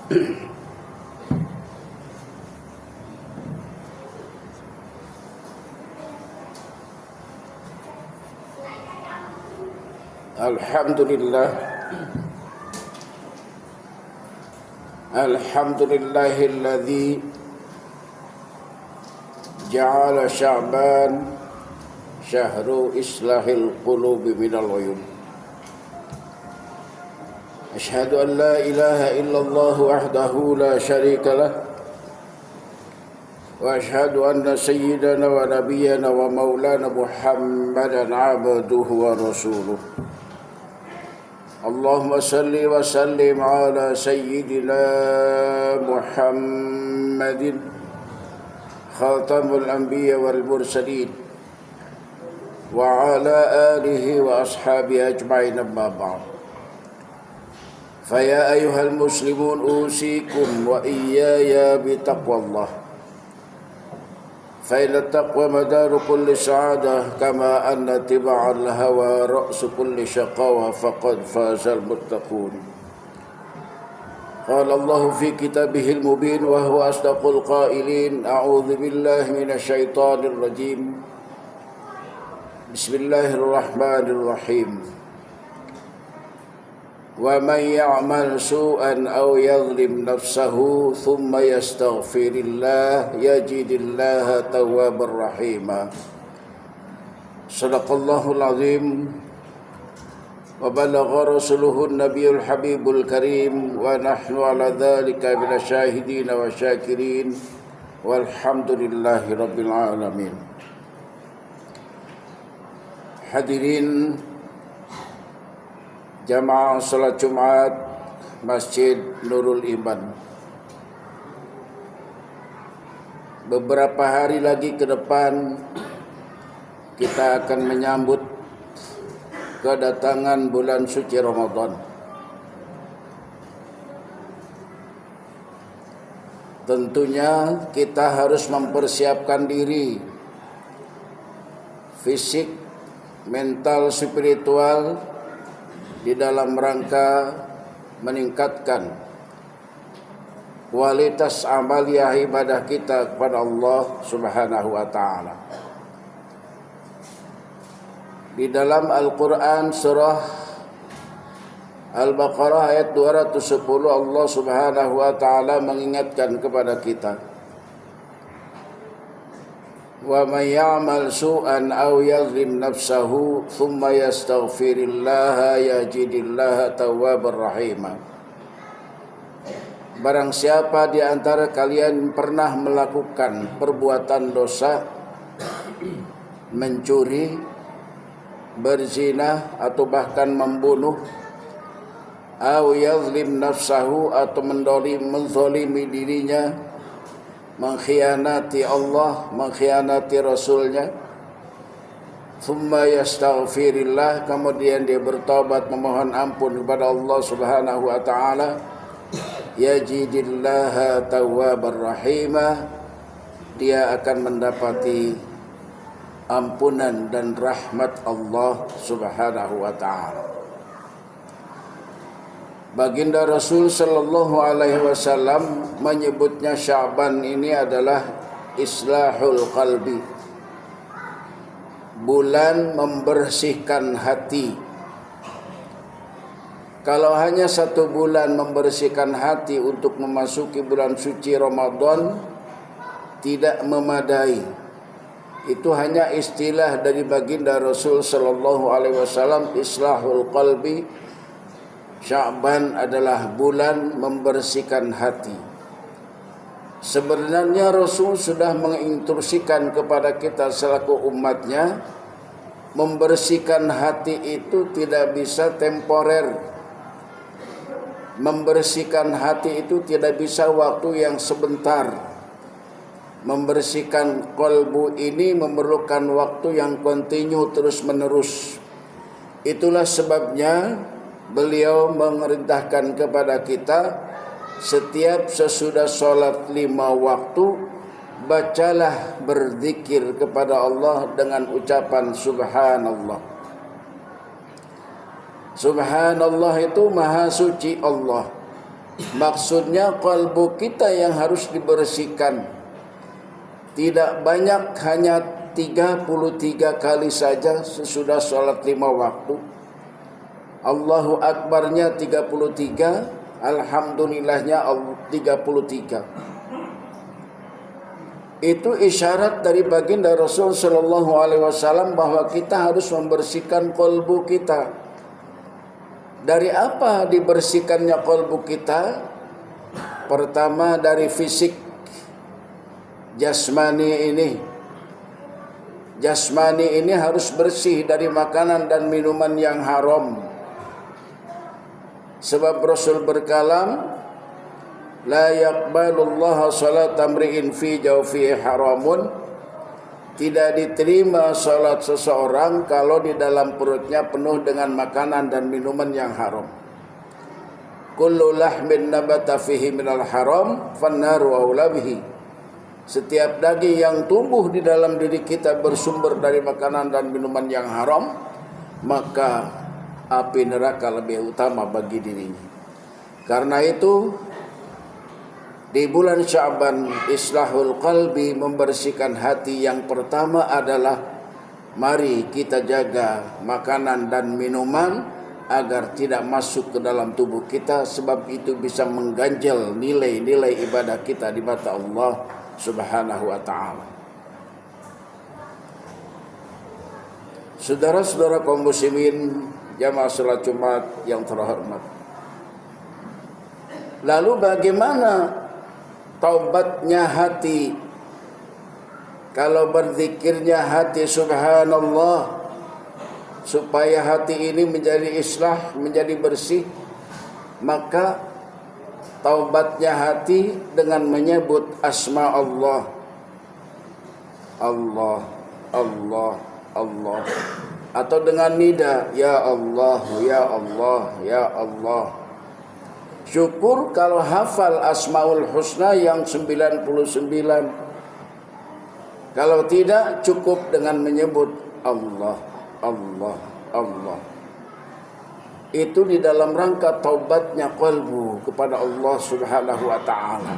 Alhamdulillah. Alhamdulillahilladzi ja'ala Sya'ban syahru islahil qulubi minal uyun. Asyhadu an la ilaha illallah wahdahu la syarika lah wa asyhadu anna sayyidana wa nabiyyana wa maulana Muhammadan abduhu wa rasuluh. Allahumma salli wa sallim ala sayyidina Muhammadin khatamul anbiya wal mursalin wa ala alihi wa ashabihi ajma'in, amma ba'd. Faya ayyuhal muslimun usikum wa iyaya bitaqwallah. فإن التقوى مدار كل سعادة كما أن اتباع الهوى رأس كل شقاوة فقد فاز المتقون. قال الله في كتابه المبين وهو أصدق القائلين: أعوذ بالله من الشيطان الرجيم بسم الله الرحمن الرحيم ومن يعمل سوءا أو يظلم نفسه ثم يستغفر الله يجد الله توابا رحيما. صدق الله العظيم وبلغ رسوله النبي الحبيب الكريم ونحن على ذلك من الشاهدين والشاكرين والحمد لله رب العالمين. Hadirin jamaah salat Jumat Masjid Nurul Iman, beberapa hari lagi ke depan kita akan menyambut kedatangan bulan suci Ramadan. Tentunya kita harus mempersiapkan diri fisik, mental, spiritual di dalam rangka meningkatkan kualitas amaliyah ibadah kita kepada Allah Subhanahu wa taala. Di dalam Al-Qur'an surah Al-Baqarah ayat 210 Allah Subhanahu wa taala mengingatkan kepada kita, wa may ya'mal su'an aw yadhlim nafsahu thumma yastaghfirillaha yajidillaha tawwabar rahima. Barang siapa di antara kalian pernah melakukan perbuatan dosa, mencuri, berzina atau bahkan membunuh, aw yadhlim nafsahu atau menzalimi dirinya, mengkhianati Allah, mengkhianati Rasulnya, thumma yastaghfirillah, kemudian dia bertaubat memohon ampun kepada Allah Subhanahu wa taala, yajidillaha tawwabar rahima, dia akan mendapati ampunan dan rahmat Allah Subhanahu wa taala. Baginda Rasul sallallahu alaihi wasallam menyebutnya Sya'ban ini adalah islahul qalbi, bulan membersihkan hati. Kalau hanya 1 bulan membersihkan hati untuk memasuki bulan suci Ramadan tidak memadai. Itu hanya istilah dari baginda Rasul sallallahu alaihi wasallam, islahul qalbi. Sya'ban adalah bulan membersihkan hati. Sebenarnya Rasul sudah menginstruksikan kepada kita selaku umatnya, membersihkan hati itu tidak bisa temporer. Membersihkan hati itu tidak bisa waktu yang sebentar. Membersihkan qalbu ini memerlukan waktu yang kontinu, terus menerus. Itulah sebabnya beliau memerintahkan kepada kita, setiap sesudah sholat 5 waktu, bacalah berzikir kepada Allah dengan ucapan subhanallah. Subhanallah itu maha suci Allah. Maksudnya kalbu kita yang harus dibersihkan. Tidak banyak, hanya 33 kali saja sesudah sholat 5 waktu. Allahu Akbarnya 33, Alhamdulillahnya 33. Itu isyarat dari baginda Rasul sallallahu alaihi wasallam bahwa kita harus membersihkan kalbu kita. Dari apa dibersihkannya kalbu kita? Pertama dari fisik jasmani ini. Jasmani ini harus bersih dari makanan dan minuman yang haram. Sebab Rasul berkalam, la yaqbalullahu salata amri'in fi jawfihi haramun. Tidak diterima salat seseorang kalau di dalam perutnya penuh dengan makanan dan minuman yang haram. Kullu lahmin nabata fihi minal haram fannaru aula bihi. Setiap daging yang tumbuh di dalam diri kita bersumber dari makanan dan minuman yang haram, maka api neraka lebih utama bagi dirinya. Karena itu di bulan Sya'ban, islahul qalbi, membersihkan hati, yang pertama adalah mari kita jaga makanan dan minuman agar tidak masuk ke dalam tubuh kita, sebab itu bisa mengganjal nilai-nilai ibadah kita di mata Allah Subhanahu wa ta'ala. Saudara-saudara kaum muslimin jamaah salat Jumat yang terhormat, lalu bagaimana taubatnya hati? Kalau berzikirnya hati subhanallah, supaya hati ini menjadi islah, menjadi bersih, maka taubatnya hati dengan menyebut asma Allah. Allah, Allah, Allah. Atau dengan nida, ya Allah, ya Allah, ya Allah. Syukur kalau hafal Asmaul Husna yang 99. Kalau tidak, cukup dengan menyebut Allah, Allah, Allah. Itu di dalam rangka taubatnya qalbu kepada Allah Subhanahu wa ta'ala.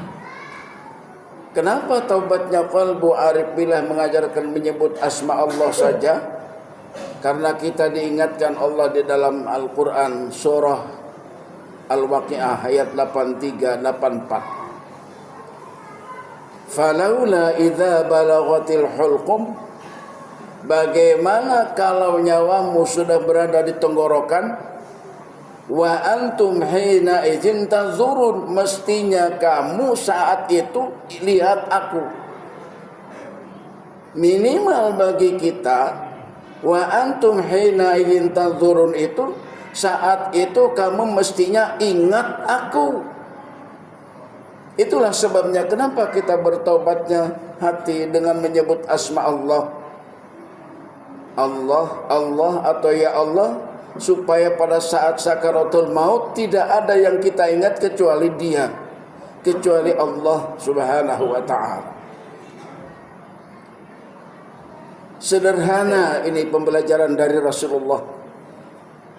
Kenapa taubatnya qalbu? Arif billah mengajarkan menyebut asma Allah saja. Karena kita diingatkan Allah di dalam Al-Quran surah Al-Waqi'ah ayat 83-84. Falaula idza balaghatil hulqum, bagaimana kalau nyawamu sudah berada di tenggorokan, wa antum hina idzin tanzurun, mestinya kamu saat itu lihat aku. Minimal bagi kita, wa antum hina idzin tanzurun itu, saat itu kamu mestinya ingat aku. Itulah sebabnya kenapa kita bertaubatnya hati dengan menyebut asma Allah. Allah, Allah atau ya Allah, supaya pada saat sakaratul maut tidak ada yang kita ingat kecuali Dia, kecuali Allah Subhanahu wa ta'ala. Sederhana ini pembelajaran dari Rasulullah,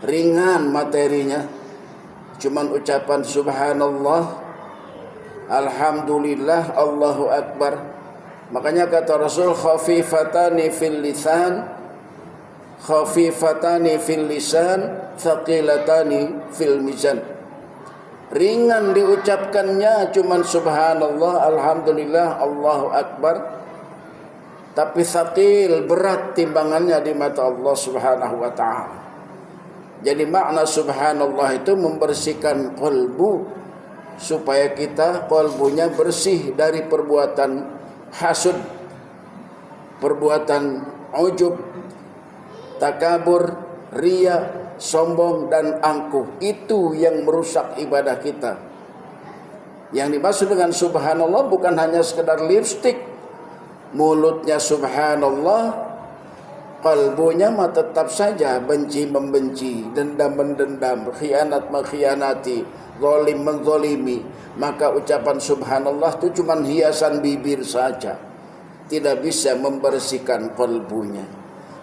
ringan materinya, cuman ucapan subhanallah, alhamdulillah, Allahu Akbar. Makanya kata Rasul, khafifatani fil lisan, khafifatani fil lisan, thaqilatani fil mizan. Ringan diucapkannya cuman subhanallah, alhamdulillah, Allahu Akbar, tapi thaqil, berat timbangannya di mata Allah Subhanahu wa ta'ala. Jadi makna subhanallah itu membersihkan qalbu, supaya kita qalbunya bersih dari perbuatan hasud, perbuatan ujub, takabur, riya, sombong dan angkuh. Itu yang merusak ibadah kita. Yang dimaksud dengan subhanallah bukan hanya sekedar lipstik, mulutnya subhanallah, qalbunya mah tetap saja benci membenci, dendam mendendam, khianat mengkhianati, zalim menzalimi. Maka ucapan subhanallah itu cuma hiasan bibir saja, tidak bisa membersihkan qalbunya.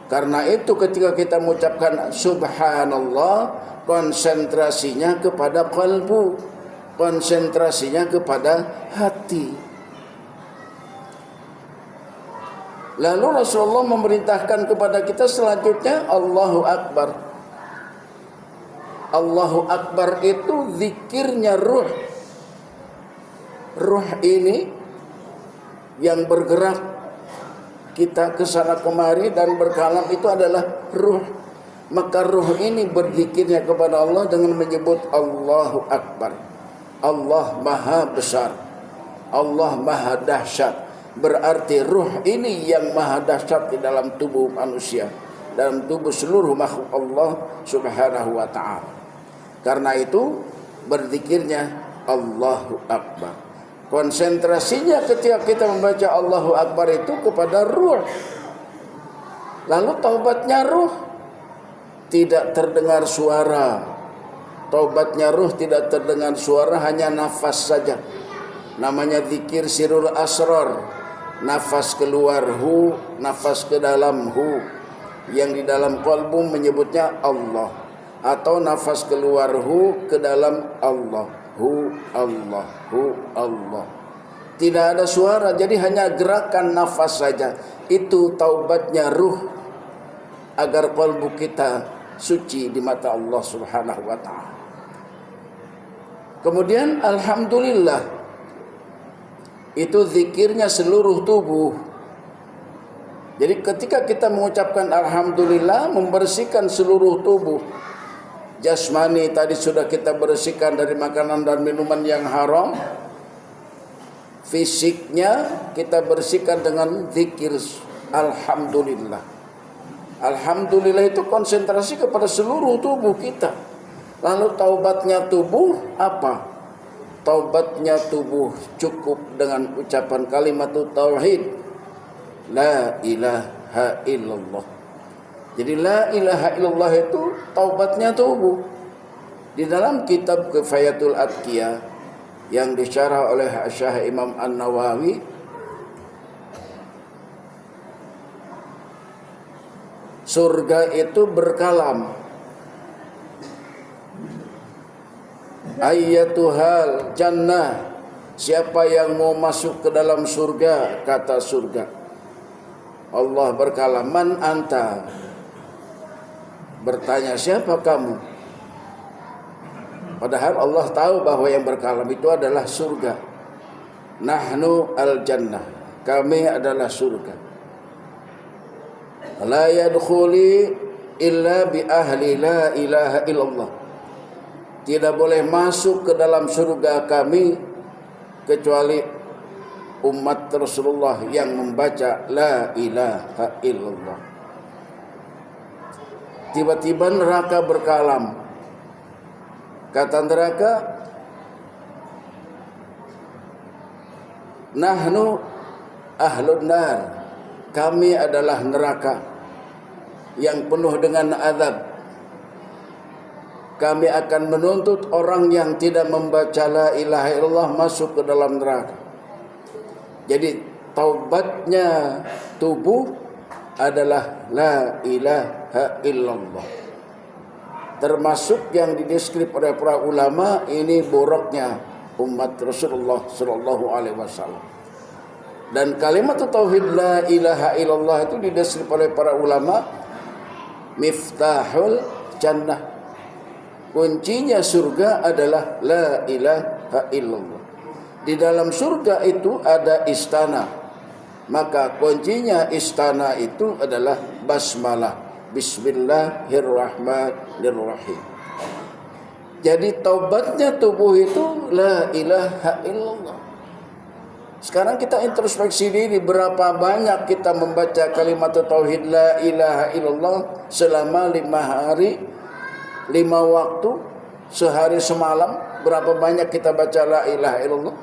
Karena itu ketika kita mengucapkan subhanallah, konsentrasinya kepada qalbu. konsentrasinya kepada hati. Lalu Rasulullah memerintahkan kepada kita selanjutnya Allahu Akbar. Allahu Akbar itu zikirnya ruh. Ruh ini yang bergerak kita ke sana kemari dan berkalam itu adalah ruh. Maka ruh ini berzikirnya kepada Allah dengan menyebut Allahu Akbar. Allah Maha Besar. Allah Maha Dahsyat. Berarti ruh ini yang maha dahsyat di dalam tubuh manusia, dalam tubuh seluruh makhluk Allah Subhanahu wa ta'ala. Karena itu berzikirnya Allahu Akbar. Konsentrasinya ketika kita membaca Allahu Akbar itu kepada ruh. Lalu taubatnya ruh, tidak terdengar suara. Taubatnya ruh tidak terdengar suara, hanya nafas saja. Namanya zikir sirul asrar. Nafas keluar hu, nafas ke dalam hu. Yang di dalam qalbu menyebutnya Allah. Atau nafas keluar hu, ke dalam Allah. Hu Allah, hu Allah. Tidak ada suara, jadi hanya gerakan nafas saja. Itu taubatnya ruh, agar qalbu kita suci di mata Allah Subhanahu wa ta'ala. Kemudian alhamdulillah, itu zikirnya seluruh tubuh. Jadi ketika kita mengucapkan alhamdulillah, membersihkan seluruh tubuh. Jasmani tadi sudah kita bersihkan dari makanan dan minuman yang haram. Fisiknya kita bersihkan dengan zikir alhamdulillah. Alhamdulillah itu konsentrasi kepada seluruh tubuh kita. Lalu taubatnya tubuh apa? Taubatnya tubuh cukup dengan ucapan kalimat tauhid, la ilaha illallah. Jadi la ilaha illallah itu taubatnya tubuh. Di dalam kitab Kifayatul Atqiyah yang disyarah oleh Syekh Imam An-Nawawi, surga itu berkalam, ayyatuhal jannah, siapa yang mau masuk ke dalam surga, kata surga. Allah berkala, man anta, bertanya siapa kamu. Padahal Allah tahu bahwa yang berkalam itu adalah surga. Nahnu al jannah, kami adalah surga. La yadkhuli illa bi ahli la ilaha illallah, tidak boleh masuk ke dalam surga kami kecuali umat Rasulullah yang membaca la ilaha illallah. Tiba-tiba neraka berkalam. Kata neraka, nahnu ahlun nar, kami adalah neraka yang penuh dengan azab. Kami akan menuntut orang yang tidak membaca la ilaha illallah masuk ke dalam neraka. Jadi taubatnya tubuh adalah la ilaha illallah. Termasuk yang dideskrip oleh para ulama, ini boroknya umat Rasulullah sallallahu alaihi wasallam. Dan kalimat tauhid la ilaha illallah itu dideskrip oleh para ulama miftahul jannah. Kuncinya surga adalah la ilaha illallah. Di dalam surga itu ada istana. Maka kuncinya istana itu adalah basmalah. Bismillahirrahmanirrahim. Jadi taubatnya tubuh itu la ilaha illallah. Sekarang kita introspeksi diri, berapa banyak kita membaca kalimat tauhid la ilaha illallah selama 5 hari, 5 waktu, sehari semalam. Berapa banyak kita baca la ilaha illallah.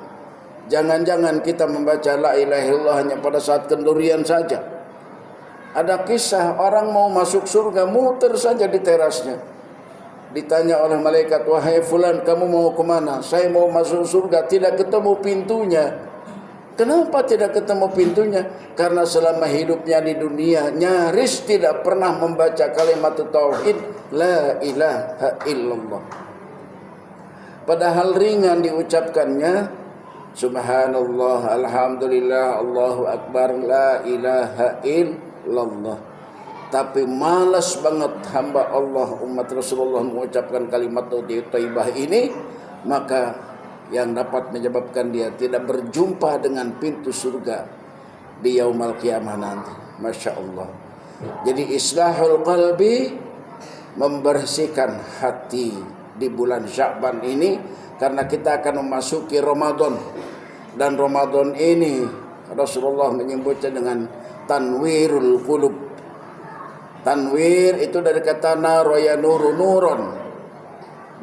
Jangan-jangan kita membaca la ilaha illallah hanya pada saat kendurian saja. Ada kisah orang mau masuk surga, muter saja di terasnya. Ditanya oleh malaikat, wahai fulan, kamu mau kemana? Saya mau masuk surga, tidak ketemu pintunya. Kenapa tidak ketemu pintunya? Karena selama hidupnya di dunia nyaris tidak pernah membaca kalimat tauhid la ilaha illallah. padahal ringan diucapkannya. Subhanallah, alhamdulillah, Allahu akbar, la ilaha illallah. Tapi malas banget hamba Allah umat Rasulullah mengucapkan kalimat thayyibah ini, maka yang dapat menyebabkan dia tidak berjumpa dengan pintu surga di yaumul qiyamah nanti. Masya Allah. Jadi islahul qalbi, membersihkan hati di bulan Sya'ban ini, karena kita akan memasuki Ramadan. Dan Ramadan ini Rasulullah menyebutnya dengan tanwirul qulub. Tanwir itu dari kata naraya nuru nuron,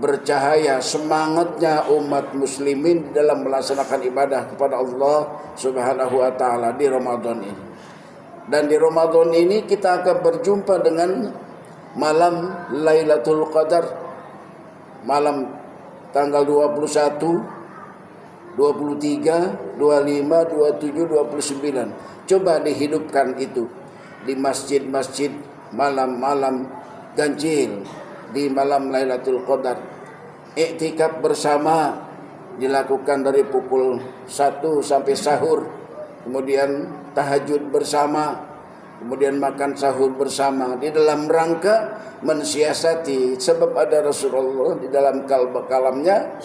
bercahaya. Semangatnya umat muslimin dalam melaksanakan ibadah kepada Allah Subhanahu wa taala di Ramadan ini. Dan di Ramadan ini kita akan berjumpa dengan malam Lailatul Qadar, malam tanggal 21, 23, 25, 27, 29. Coba dihidupkan itu di masjid-masjid, malam-malam ganjil di malam Lailatul Qadar. Iktikaf bersama dilakukan dari pukul 1 sampai sahur. Kemudian tahajud bersama, kemudian makan sahur bersama di dalam rangka mensiasati. Sebab ada Rasulullah di dalam kalamnya,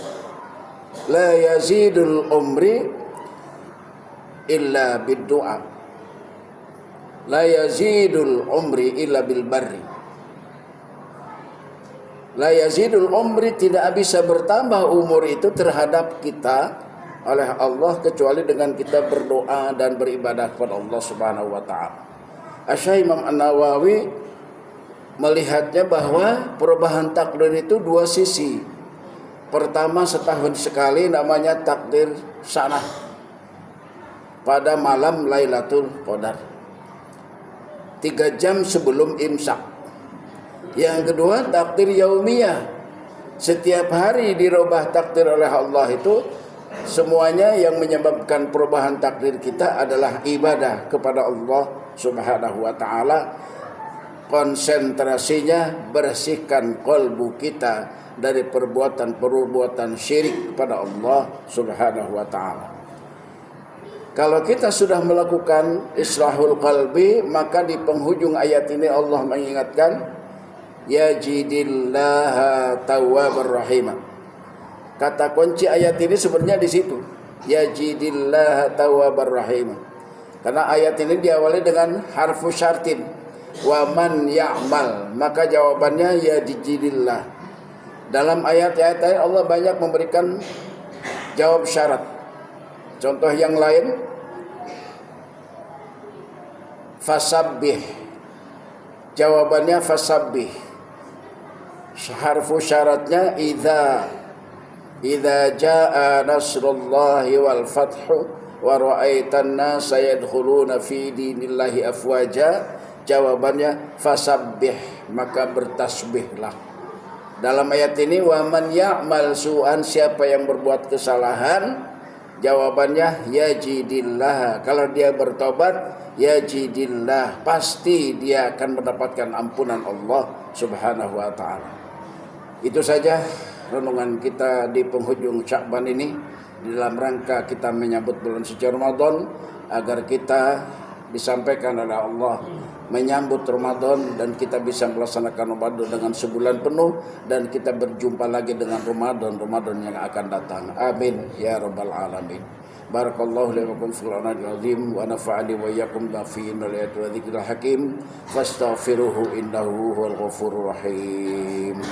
la yazidul umri illa bid-du'a, la yazidul umri illa bil barri. La yazidul umri, tidak bisa bertambah umur itu terhadap kita oleh Allah kecuali dengan kita berdoa dan beribadah kepada Allah Subhanahu wa taala. Asy-Syaikh Imam An-Nawawi melihatnya bahwa perubahan takdir itu dua sisi. Pertama, setahun sekali namanya takdir sanah pada malam Lailatul Qadar, 3 jam sebelum imsak. Yang kedua, takdir yaumiyah, setiap hari dirubah takdir oleh Allah. Itu semuanya yang menyebabkan perubahan takdir kita adalah ibadah kepada Allah Subhanahu wa taala. Konsentrasinya bersihkan kalbu kita dari perbuatan-perbuatan syirik kepada Allah Subhanahu wa taala. Kalau kita sudah melakukan islahul qalbi, maka di penghujung ayat ini Allah mengingatkan, yajidillaha tawwabar rahim. Kata kunci ayat ini sebenarnya di situ, yajidillaha tawwabar rahim. Karena ayat ini diawali dengan harfu syartin, wa man ya'mal, maka jawabannya yajidillah. Dalam ayat-ayat Allah banyak memberikan jawab syarat. Contoh yang lain, fasabbih, jawabannya fasabbih. Harfu syaratnya idza jaa nasrullahi wal fathu wa ra'aitan nasa yadkhuluna fi dinillahi afwaja. Jawabannya fasabbih, maka bertasbihlah. Dalam ayat ini, wa man ya'mal su'an, siapa yang berbuat kesalahan, jawabannya yajidillah. Kalau dia bertobat, yajidillah, pasti dia akan mendapatkan ampunan Allah Subhanahu wa taala. Itu saja renungan kita di penghujung Sya'ban ini, di dalam rangka kita menyambut bulan suci Ramadan, agar kita disampaikan oleh Allah menyambut Ramadan dan kita bisa melaksanakan Ramadan dengan sebulan penuh, dan kita berjumpa lagi dengan Ramadan yang akan datang. Amin ya rabbal alamin. Barakallahu li wa lakum fil Qur'anil azim wa nafa'ani wa iyyakum bi ayati wa dzikril hakim fastaghfiruhu innahu huwal ghafurur rahim.